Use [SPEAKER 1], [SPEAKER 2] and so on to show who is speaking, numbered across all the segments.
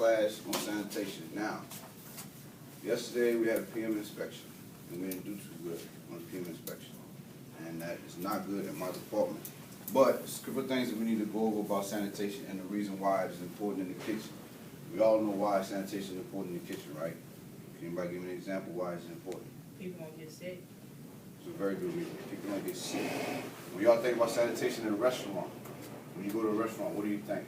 [SPEAKER 1] class on sanitation. Now, yesterday we had a PM inspection, and we didn't do too good on the PM inspection, and that is not good in my department. But there's a couple of things that we need to go over about sanitation and the reason why it is important in the kitchen. We all know why sanitation is important in the kitchen, right? Can anybody give me an example why it's important?
[SPEAKER 2] People won't get sick.
[SPEAKER 1] It's a very good reason. People don't get sick. When y'all think about sanitation in a restaurant, when you go to a restaurant, what do you think?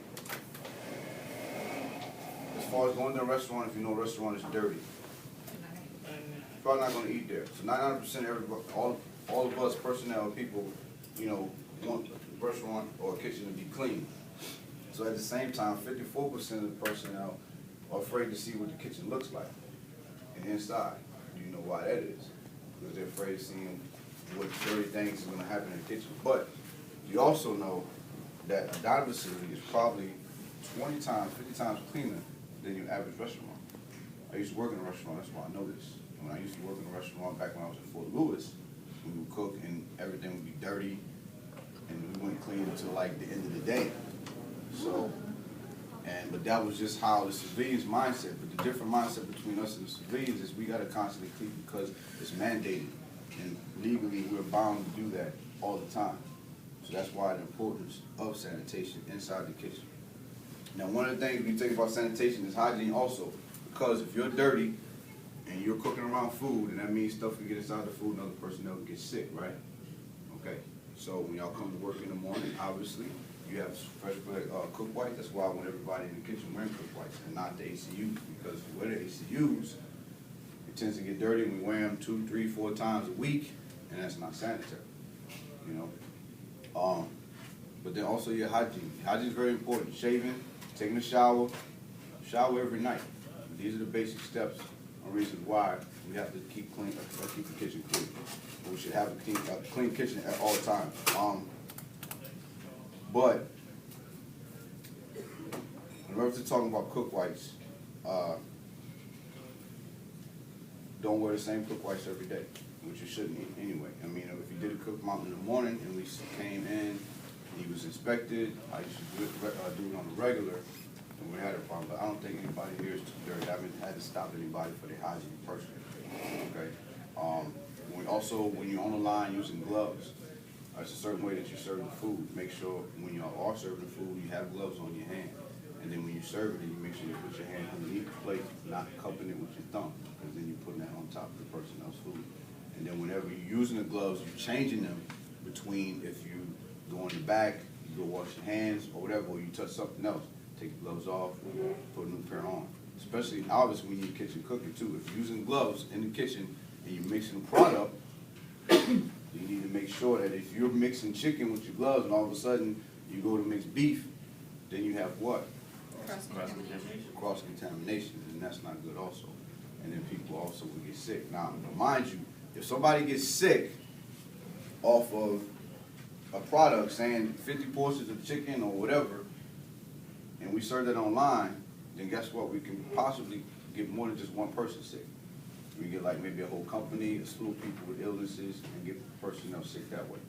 [SPEAKER 1] As far as going to a restaurant, if you know a restaurant is dirty, you're probably not going to eat there. So 99% of everybody, all of us personnel people, you know, want the restaurant or kitchen to be clean. So at the same time, 54% of the personnel are afraid to see what the kitchen looks like and inside. Do you know why that is? Because they're afraid of seeing what dirty things are going to happen in the kitchen. But you also know that a dining facility is probably 20 times, 50 times cleaner than your average restaurant. I used to work in a restaurant, that's why I know this. And when I used to work in a restaurant back when I was in Fort Lewis, we would cook and everything would be dirty and we wouldn't clean until like the end of the day. So, but that was just how the civilians' mindset. But the different mindset between us and the civilians is we got to constantly clean because it's mandated. And legally, we're bound to do that all the time. So that's why the importance of sanitation inside the kitchen. Now, one of the things we think about sanitation is hygiene also. Because if you're dirty and you're cooking around food, and that means stuff can get inside the food and other personnel can get sick, right? Okay. So when y'all come to work in the morning, obviously, you have fresh cook whites. That's why I want everybody in the kitchen wearing cook whites and not the ACUs. Because if we wear the ACUs, it tends to get dirty and we wear them 2, 3, 4 times a week, and that's not sanitary, you know. But then also your hygiene. Hygiene is very important. Shaving, taking a shower every night. These are the basic steps and reasons why we have to keep clean, keep the kitchen clean. But we should have a clean kitchen at all times. But in reference to talking about cook whites, don't wear the same cook whites every day, which you shouldn't eat anyway. I mean, if you did a cook mount in the morning and we came in, he was inspected, I used to do it on a regular, and we had a problem. But I don't think anybody here is too dirty. I haven't had to stop anybody for their hygiene personally. Okay. When you're on the line using gloves, it's a certain way that you serve the food. Make sure when you are serving food, you have gloves on your hand. And then when you serve it, you make sure you put your hand underneath the plate, not cupping it with your thumb, because then you're putting that on top of the person else's food. And then whenever you're using the gloves, you're changing them between if you go in the back, you go wash your hands or whatever, or you touch something else, take the gloves off, put a new pair on. Especially, obviously, when you're kitchen cooking too. If you're using gloves in the kitchen and you're mixing a product, you need to make sure that if you're mixing chicken with your gloves and all of a sudden you go to mix beef, then you have what? Cross-contamination, and that's not good also. And then people also will get sick. Now, mind you, if somebody gets sick off of a product saying 50 portions of chicken or whatever, and we serve that online, then guess what? We can possibly get more than just one person sick. We get like maybe a whole company, a slew of people with illnesses, and get personnel sick that way.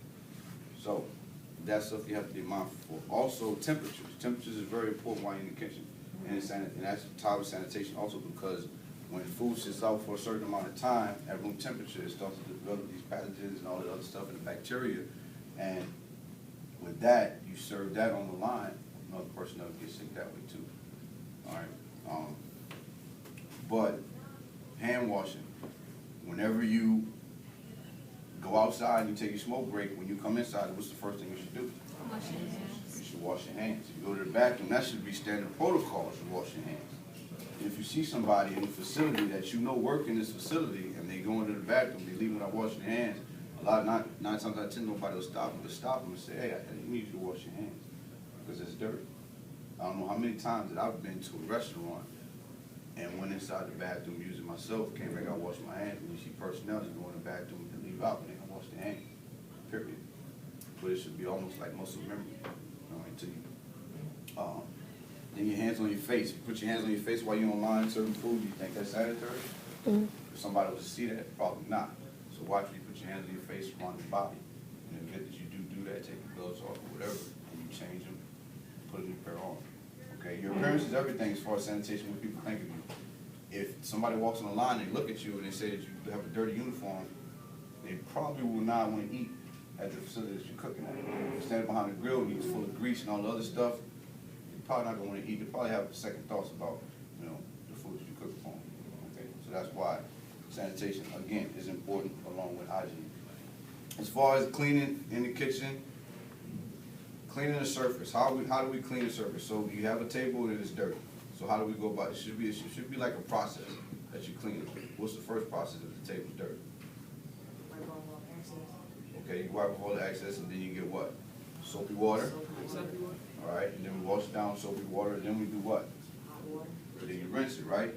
[SPEAKER 1] So that's stuff you have to be mindful for. Also, temperatures. Temperatures is very important while you're in the kitchen. And that's tied with sanitation also because when food sits out for a certain amount of time at room temperature, it starts to develop these pathogens and all the other stuff and the bacteria. And with that, you serve that on the line, another personnel gets sick that way too. All right. But hand washing. Whenever you go outside and you take your smoke break, when you come inside, what's the first thing you should do?
[SPEAKER 2] Wash your hands.
[SPEAKER 1] You should wash your hands. If you go to the bathroom, that should be standard protocol to wash your hands. And if you see somebody in the facility that you know work in this facility and they go into the bathroom, they leave without washing their hands, nine times out of 10, nobody will stop them. But stop them and say, hey, I need you to wash your hands because it's dirty. I don't know how many times that I've been to a restaurant and went inside the bathroom using myself, came back, I washed my hands, and you see personnel just go in the bathroom and leave out and they don't wash their hands, period. But it should be almost like muscle memory, until you. Then your hands on your face. You put your hands on your face while you're online serving food, do you think that's sanitary? If somebody was to see that, probably not. So watch you put your hands on your face around your body. And the minute that you do that, take your gloves off or whatever, and you change them, put a new pair on. Okay, your appearance is everything as far as sanitation, what people think of you. If somebody walks on the line, they look at you and they say that you have a dirty uniform, they probably will not want to eat at the facility that you're cooking at. If you're standing behind the grill and it's full of grease and all the other stuff, you're probably not going to want to eat. You probably have second thoughts about, you know, the food that you cook upon. Okay, so that's why sanitation, again, is important along with hygiene. As far as cleaning in the kitchen, cleaning the surface, how do we clean the surface? So you have a table that is dirty. So how do we go about it? It should be like a process that you clean it. What's the first process if the table's dirty? Okay, you wipe off all the excess and then you get what? Soapy water. All right, and then we wash it down with soapy water, and then we do what? Then you rinse it, right?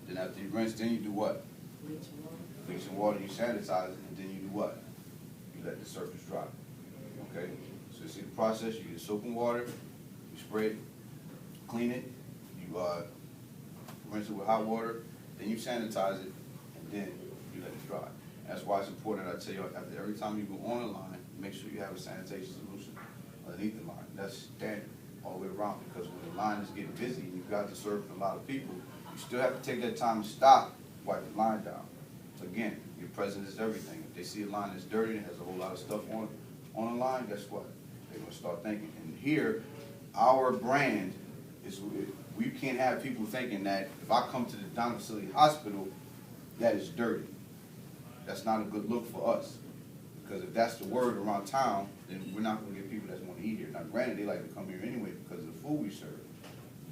[SPEAKER 1] Then after you rinse, then you do what? Bleaching water, you sanitize it, and then you do what? You let the surface dry. Okay? So you see the process, you get soap and water, you spray it, clean it, you rinse it with hot water, then you sanitize it, and then you let it dry. That's why it's important that I tell you, after every time you go on a line, make sure you have a sanitation solution underneath the line. That's standard all the way around, because when the line is getting busy and you've got to serve a lot of people, you still have to take that time to stop, wipe the line down. Again, your presence is everything. If they see a line that's dirty and has a whole lot of stuff on the line, guess what? They're going to start thinking. And here, our brand is, we can't have people thinking that if I come to the Donner Facility Hospital, that is dirty. That's not a good look for us. Because if that's the word around town, then we're not going to get people that want to eat here. Now, granted, they like to come here anyway because of the food we serve.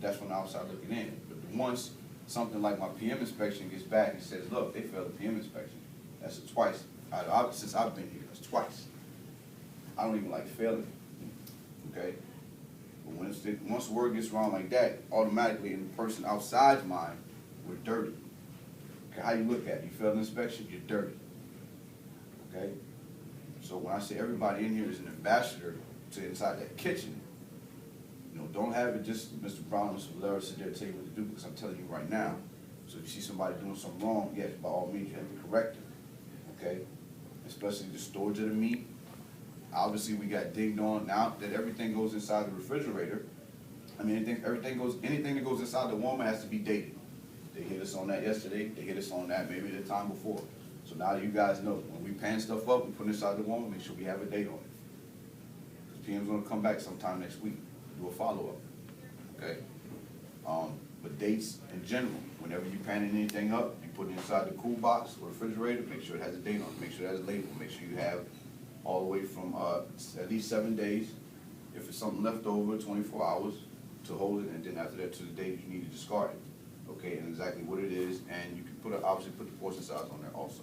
[SPEAKER 1] That's from the outside looking in. But once something like my PM inspection gets back and says, look, they failed the PM inspection. That's twice. Since I've been here, that's twice. I don't even like failing. Okay? But once the word gets around like that, automatically in the person outside's mind, we're dirty. Okay, how you look at it? You failed the inspection, you're dirty. Okay? So when I say everybody in here is an ambassador to inside that kitchen, you know, don't have it just Mr. Brown and Mr. Valera sit there and tell you what to do, because I'm telling you right now. So if you see somebody doing something wrong, yes, by all means you have to correct it. Okay? Especially the storage of the meat. Obviously we got dinged on now that everything goes inside the refrigerator. I mean, anything that goes inside the Walmart has to be dated. They hit us on that yesterday, they hit us on that maybe the time before. So now that you guys know, when we pan stuff up, we put it inside the Walmart, make sure we have a date on it. Because PM's gonna come back sometime next week, do a follow-up, okay? But dates in general, whenever you panning anything up, you put it inside the cool box or refrigerator, make sure it has a date on it, make sure it has a label, make sure you have all the way from at least 7 days. If it's something left over, 24 hours to hold it, and then after that to the date you need to discard it. Okay, and exactly what it is, and you can obviously put the portion size on there also.